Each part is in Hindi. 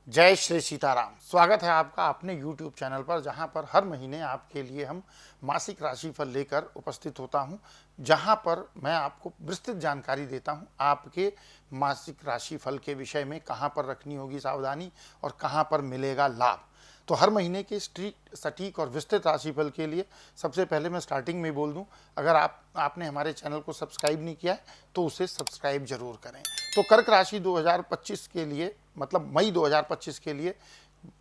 जय श्री सीताराम। स्वागत है आपका अपने YouTube चैनल पर, जहां पर हर महीने आपके लिए हम मासिक राशिफल लेकर उपस्थित होता हूं, जहां पर मैं आपको विस्तृत जानकारी देता हूं आपके मासिक राशिफल के विषय में, कहां पर रखनी होगी सावधानी और कहां पर मिलेगा लाभ। तो हर महीने के स्ट्रिक्ट सटीक और विस्तृत राशिफल के लिए सबसे पहले मैं स्टार्टिंग में बोल दूं, अगर आपने हमारे चैनल को सब्सक्राइब नहीं किया है तो उसे सब्सक्राइब जरूर करें। तो कर्क राशि 2025 के लिए, मतलब मई 2025 के लिए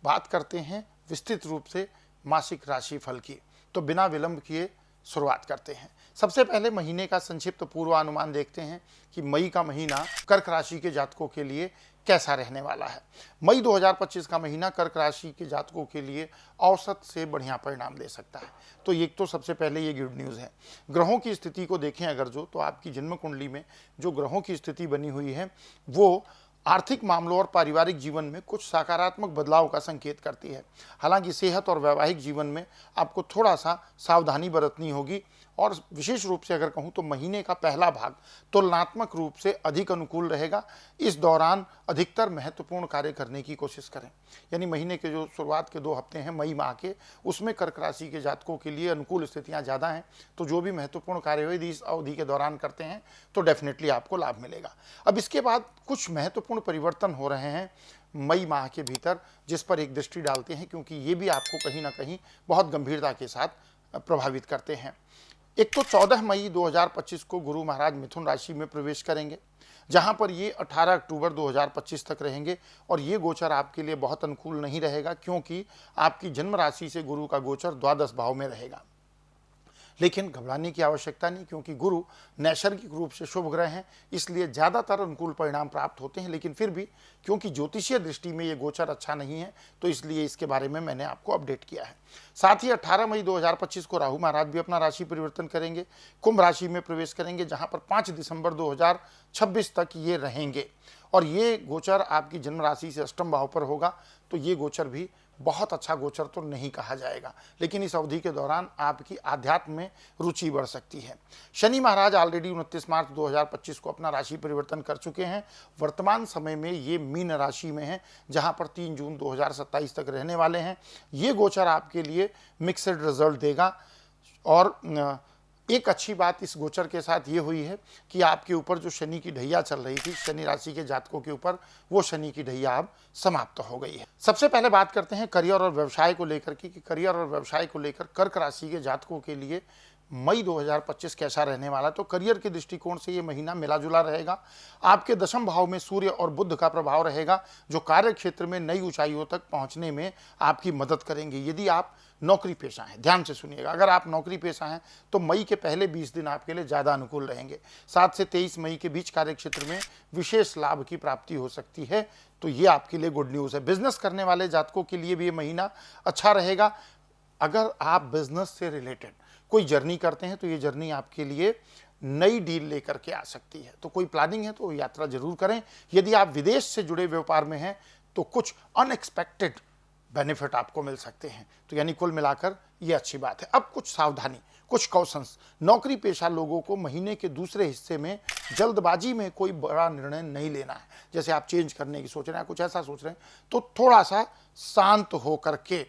बात करते हैं विस्तृत रूप से मासिक राशिफल की। तो बिना विलंब किए शुरुआत करते हैं। सबसे पहले महीने का संक्षिप्त पूर्वानुमान देखते हैं कि मई का महीना कर्क राशि के जातकों के लिए कैसा रहने वाला है। मई 2025 का महीना कर्क राशि के जातकों के लिए औसत से बढ़िया परिणाम दे सकता है। तो ये तो सबसे पहले ये गुड न्यूज़ है। ग्रहों की स्थिति को देखें अगर तो आपकी जन्म कुंडली में जो ग्रहों की स्थिति बनी हुई है वो आर्थिक मामलों और पारिवारिक जीवन में कुछ सकारात्मक बदलाव का संकेत करती है। हालांकि सेहत और वैवाहिक जीवन में आपको थोड़ा सा सावधानी बरतनी होगी, और विशेष रूप से अगर कहूं तो महीने का पहला भाग तुलनात्मक रूप से अधिक अनुकूल रहेगा। इस दौरान अधिकतर महत्वपूर्ण कार्य करने की कोशिश करें। यानी महीने के जो शुरुआत के 2 हफ्ते हैं मई माह के, उसमें कर्क राशि के जातकों के लिए अनुकूल स्थितियां ज़्यादा हैं। तो जो भी महत्वपूर्ण कार्य यदि इस अवधि के दौरान करते हैं तो डेफिनेटली आपको लाभ मिलेगा। अब इसके बाद कुछ महत्वपूर्ण परिवर्तन हो रहे हैं मई माह के भीतर, जिस पर एक दृष्टि डालते हैं, क्योंकि ये भी आपको कहीं ना कहीं बहुत गंभीरता के साथ प्रभावित करते हैं। एक तो 14 मई 2025 को गुरु महाराज मिथुन राशि में प्रवेश करेंगे, जहां पर ये 18 अक्टूबर 2025 तक रहेंगे। और ये गोचर आपके लिए बहुत अनुकूल नहीं रहेगा, क्योंकि आपकी जन्म राशि से गुरु का गोचर द्वादश भाव में रहेगा। लेकिन घबराने की आवश्यकता नहीं, क्योंकि गुरु नैसर्गिक रूप से शुभ ग्रह हैं, इसलिए ज़्यादातर अनुकूल परिणाम प्राप्त होते हैं। लेकिन फिर भी क्योंकि ज्योतिषीय दृष्टि में ये गोचर अच्छा नहीं है, तो इसलिए इसके बारे में मैंने आपको अपडेट किया है। साथ ही 18 मई 2025 को राहु महाराज भी अपना राशि परिवर्तन करेंगे, कुंभ राशि में प्रवेश करेंगे, जहां पर 5 दिसंबर 2026 तक ये रहेंगे। और ये गोचर आपकी जन्म राशि से अष्टम भाव पर होगा। तो ये गोचर भी बहुत अच्छा गोचर तो नहीं कहा जाएगा, लेकिन इस अवधि के दौरान आपकी आध्यात्म में रुचि बढ़ सकती है। शनि महाराज ऑलरेडी 29 मार्च 2025 को अपना राशि परिवर्तन कर चुके हैं। वर्तमान समय में ये मीन राशि में है, जहां पर 3 जून 2027 तक रहने वाले हैं। ये गोचर आपके लिए मिक्सड रिजल्ट देगा। और एक अच्छी बात इस गोचर के साथ ये हुई है कि आपके ऊपर जो शनि की ढैया चल रही थी, शनि राशि के जातकों के ऊपर, वो शनि की ढैया अब समाप्त हो गई है। सबसे पहले बात करते हैं करियर और व्यवसाय को लेकर कि करियर और व्यवसाय को लेकर कर्क राशि के जातकों के लिए मई 2025 कैसा रहने वाला। तो करियर के दृष्टिकोण से ये महीना मिला जुला रहेगा। आपके दशम भाव में सूर्य और बुध का प्रभाव रहेगा, जो कार्य क्षेत्र में नई ऊंचाइयों तक पहुंचने में आपकी मदद करेंगे। यदि आप नौकरी पेशा हैं, ध्यान से सुनिएगा, अगर आप नौकरी पेशा हैं तो मई के पहले 20 दिन आपके लिए ज़्यादा अनुकूल रहेंगे। 7 से 23 मई के बीच कार्य क्षेत्र में विशेष लाभ की प्राप्ति हो सकती है। तो ये आपके लिए गुड न्यूज़ है। बिजनेस करने वाले जातकों के लिए भी ये महीना अच्छा रहेगा। अगर आप बिजनेस से रिलेटेड कोई जर्नी करते हैं तो ये जर्नी आपके लिए नई डील लेकर के आ सकती है। तो कोई प्लानिंग है तो यात्रा जरूर करें। यदि आप विदेश से जुड़े व्यापार में हैं तो कुछ अनएक्सपेक्टेड बेनिफिट आपको मिल सकते हैं। तो यानी कुल मिलाकर ये अच्छी बात है। अब कुछ सावधानी, कुछ कॉशंस। नौकरी पेशा लोगों को महीने के दूसरे हिस्से में जल्दबाजी में कोई बड़ा निर्णय नहीं लेना है। जैसे आप चेंज करने की सोच रहे हैं, कुछ ऐसा सोच रहे हैं, तो थोड़ा सा शांत होकर के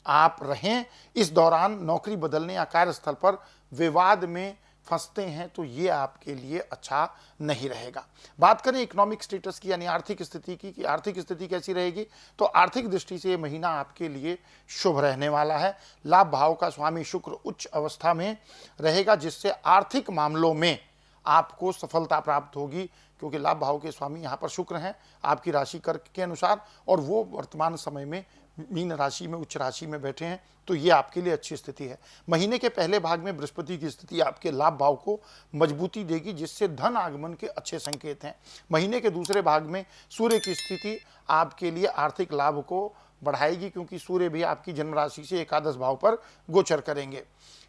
आप रहें। इस दौरान नौकरी बदलने या कार्यस्थल पर विवाद में फंसते हैं तो ये आपके लिए अच्छा नहीं रहेगा। बात करें इकोनॉमिक स्टेटस की, यानी आर्थिक स्थिति की, कि आर्थिक स्थिति कैसी रहेगी, तो आर्थिक दृष्टि से ये महीना आपके लिए शुभ रहने वाला है। लाभ भाव का स्वामी शुक्र उच्च अवस्था में रहेगा, जिससे आर्थिक मामलों में आपको सफलता प्राप्त होगी, क्योंकि लाभ भाव के स्वामी यहाँ पर शुक्र हैं आपकी राशि कर्क के अनुसार, और वो वर्तमान समय में मीन राशि में उच्च राशि में बैठे हैं। तो ये आपके लिए अच्छी स्थिति है। महीने के पहले भाग में बृहस्पति की स्थिति आपके लाभ भाव को मजबूती देगी, जिससे धन आगमन के अच्छे संकेत हैं। महीने के दूसरे भाग में सूर्य की स्थिति आपके लिए आर्थिक लाभ को बढ़ाएगी, क्योंकि सूर्य भी आपकी जन्म राशि से एकादश भाव पर गोचर करेंगे।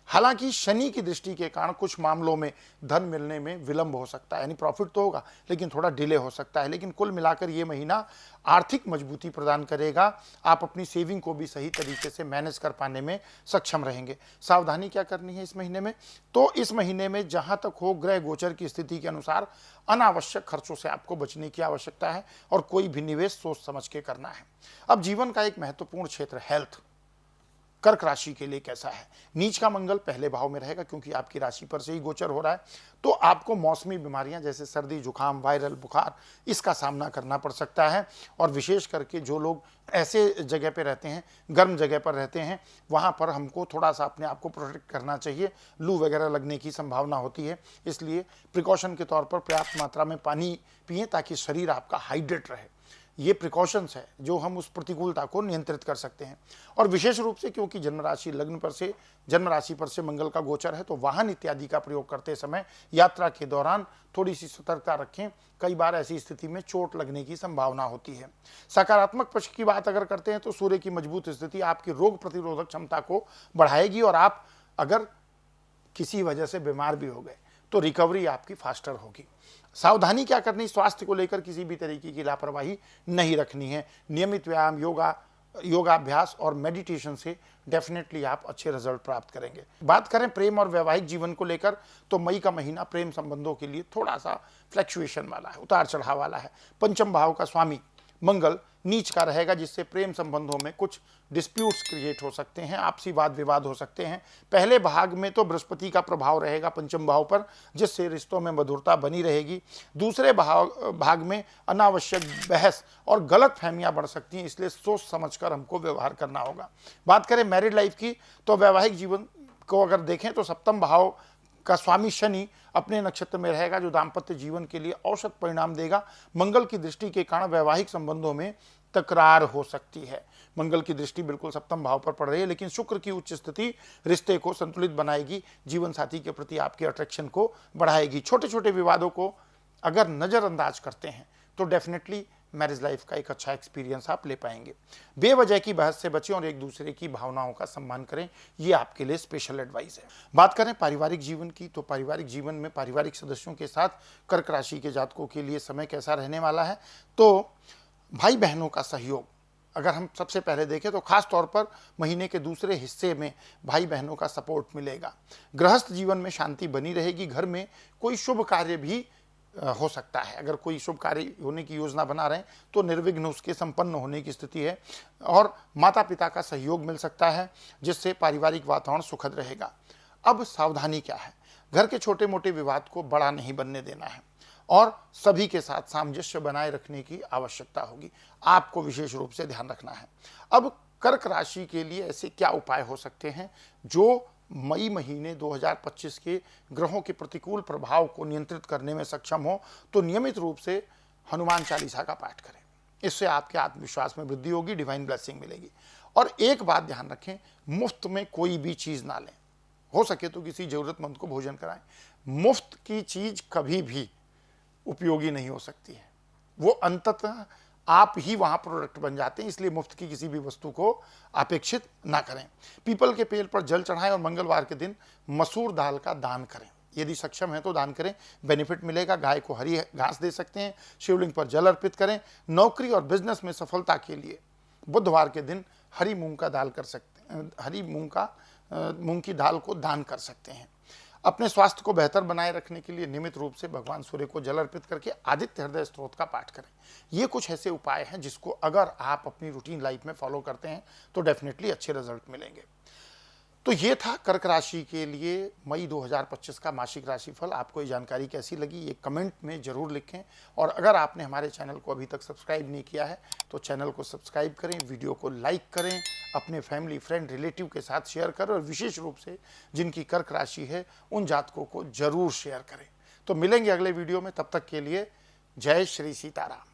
हालांकि शनि की दृष्टि के कारण कुछ मामलों में धन मिलने में विलंब हो सकता है, यानी प्रॉफिट तो होगा लेकिन थोड़ा डिले हो सकता है। लेकिन कुल मिलाकर ये महीना आर्थिक मजबूती प्रदान करेगा। आप अपनी सेविंग को भी सही तरीके से मैनेज कर पाने में सक्षम रहेंगे। सावधानी क्या करनी है इस महीने में? तो इस महीने में जहां तक हो ग्रह गोचर की स्थिति के अनुसार अनावश्यक खर्चों से आपको बचने की आवश्यकता है और कोई भी निवेश सोच समझ के करना है। अब जीवन का एक महत्वपूर्ण क्षेत्र हेल्थ, कर्क राशि के लिए कैसा है? नीच का मंगल पहले भाव में रहेगा क्योंकि आपकी राशि पर से ही गोचर हो रहा है, तो आपको मौसमी बीमारियां जैसे सर्दी जुकाम वायरल बुखार इसका सामना करना पड़ सकता है। और विशेष करके जो लोग ऐसे जगह पे रहते हैं, गर्म जगह पर रहते हैं, वहां पर हमको थोड़ा सा अपने आप को प्रोटेक्ट करना चाहिए। लू वगैरह लगने की संभावना होती है, इसलिए प्रिकॉशन के तौर पर पर्याप्त मात्रा में पानी पिएं ताकि शरीर आपका हाइड्रेट रहे। ये प्रिकॉशंस है जो हम उस प्रतिकूलता को नियंत्रित कर सकते हैं। और विशेष रूप से क्योंकि जन्म राशि पर से मंगल का गोचर है, तो वाहन इत्यादि का प्रयोग करते समय यात्रा के दौरान थोड़ी सी सतर्कता रखें। कई बार ऐसी स्थिति में चोट लगने की संभावना होती है। सकारात्मक पक्ष की बात अगर करते हैं तो सूर्य की मजबूत स्थिति आपकी रोग प्रतिरोधक क्षमता को बढ़ाएगी और आप अगर किसी वजह से बीमार भी हो गए तो रिकवरी आपकी फास्टर होगी। सावधानी क्या करनी? स्वास्थ्य को लेकर किसी भी तरीके की लापरवाही नहीं रखनी है। नियमित व्यायाम, योगाभ्यास और मेडिटेशन से डेफिनेटली आप अच्छे रिजल्ट प्राप्त करेंगे। बात करें प्रेम और वैवाहिक जीवन को लेकर, तो मई का महीना प्रेम संबंधों के लिए थोड़ा सा फ्लक्चुएशन वाला है, उतार चढ़ाव वाला है। पंचम भाव का स्वामी मंगल नीच का रहेगा, जिससे प्रेम संबंधों में कुछ डिस्प्यूट्स क्रिएट हो सकते हैं, आपसी वाद विवाद हो सकते हैं। पहले भाग में तो बृहस्पति का प्रभाव रहेगा पंचम भाव पर, जिससे रिश्तों में मधुरता बनी रहेगी। दूसरे भाग में अनावश्यक बहस और गलत फहमियां बढ़ सकती हैं, इसलिए सोच समझकर हमको व्यवहार करना होगा। बात करें मैरिड लाइफ की, तो वैवाहिक जीवन को अगर देखें तो सप्तम भाव का स्वामी शनि अपने नक्षत्र में रहेगा, जो दाम्पत्य जीवन के लिए औसत परिणाम देगा। मंगल की दृष्टि के कारण वैवाहिक संबंधों में तकरार हो सकती है। मंगल की दृष्टि बिल्कुल सप्तम भाव पर पड़ रही है, लेकिन शुक्र की उच्च स्थिति रिश्ते को संतुलित बनाएगी, जीवन साथी के प्रति आपके अट्रैक्शन को बढ़ाएगी। छोटे छोटे विवादों को अगर नजरअंदाज करते हैं तो डेफिनेटली मैरिज लाइफ का एक अच्छा एक्सपीरियंस आप ले पाएंगे। बेवजह की बहस से बचें और एक दूसरे की भावनाओं का सम्मान करें, ये आपके लिए स्पेशल एडवाइस है। बात करें पारिवारिक जीवन की, तो पारिवारिक जीवन में पारिवारिक सदस्यों के साथ कर्क राशि के जातकों के लिए समय कैसा रहने वाला है? तो भाई बहनों का सहयोग अगर हम सबसे पहले देखें तो खास तौर पर महीने के दूसरे हिस्से में भाई बहनों का सपोर्ट मिलेगा। गृहस्थ जीवन में शांति बनी रहेगी। घर में कोई शुभ कार्य भी हो सकता है। अगर कोई शुभ कार्य होने की योजना बना रहे हैं तो निर्विघ्न उसके संपन्न होने की स्थिति है। और माता पिता का सहयोग मिल सकता है, जिससे पारिवारिक वातावरण सुखद रहेगा। अब सावधानी क्या है? घर के छोटे मोटे विवाद को बड़ा नहीं बनने देना है और सभी के साथ सामंजस्य बनाए रखने की आवश्यकता होगी। आपको विशेष रूप से ध्यान रखना है। अब कर्क राशि के लिए ऐसे क्या उपाय हो सकते हैं जो मई महीने 2025 के ग्रहों के प्रतिकूल प्रभाव को नियंत्रित करने में सक्षम हो? तो नियमित रूप से हनुमान चालीसा का पाठ करें, इससे आपके आत्मविश्वास में वृद्धि होगी, डिवाइन ब्लेसिंग मिलेगी। और एक बात ध्यान रखें, मुफ्त में कोई भी चीज ना लें। हो सके तो किसी जरूरतमंद को भोजन कराएं। मुफ्त की चीज कभी भी उपयोगी नहीं हो सकती है, वो अंततः आप ही वहां प्रोडक्ट बन जाते हैं, इसलिए मुफ्त की किसी भी वस्तु को अपेक्षित ना करें। पीपल के पेड़ पर जल चढ़ाएं और मंगलवार के दिन मसूर दाल का दान करें। यदि सक्षम है तो दान करें, बेनिफिट मिलेगा। गाय को हरी घास दे सकते हैं, शिवलिंग पर जल अर्पित करें। नौकरी और बिजनेस में सफलता के लिए बुधवार के दिन हरी मूंग का दाल कर सकते हैं, हरी मूंग की दाल को दान कर सकते हैं। अपने स्वास्थ्य को बेहतर बनाए रखने के लिए नियमित रूप से भगवान सूर्य को जल अर्पित करके आदित्य हृदय स्तोत्र का पाठ करें। ये कुछ ऐसे उपाय हैं जिसको अगर आप अपनी रूटीन लाइफ में फॉलो करते हैं तो डेफिनेटली अच्छे रिजल्ट मिलेंगे। तो ये था कर्क राशि के लिए मई 2025 का मासिक राशिफल। आपको ये जानकारी कैसी लगी ये कमेंट में जरूर लिखें। और अगर आपने हमारे चैनल को अभी तक सब्सक्राइब नहीं किया है तो चैनल को सब्सक्राइब करें, वीडियो को लाइक करें, अपने फैमिली फ्रेंड रिलेटिव के साथ शेयर करें और विशेष रूप से जिनकी कर्क राशि है उन जातकों को जरूर शेयर करें। तो मिलेंगे अगले वीडियो में, तब तक के लिए जय श्री सीताराम।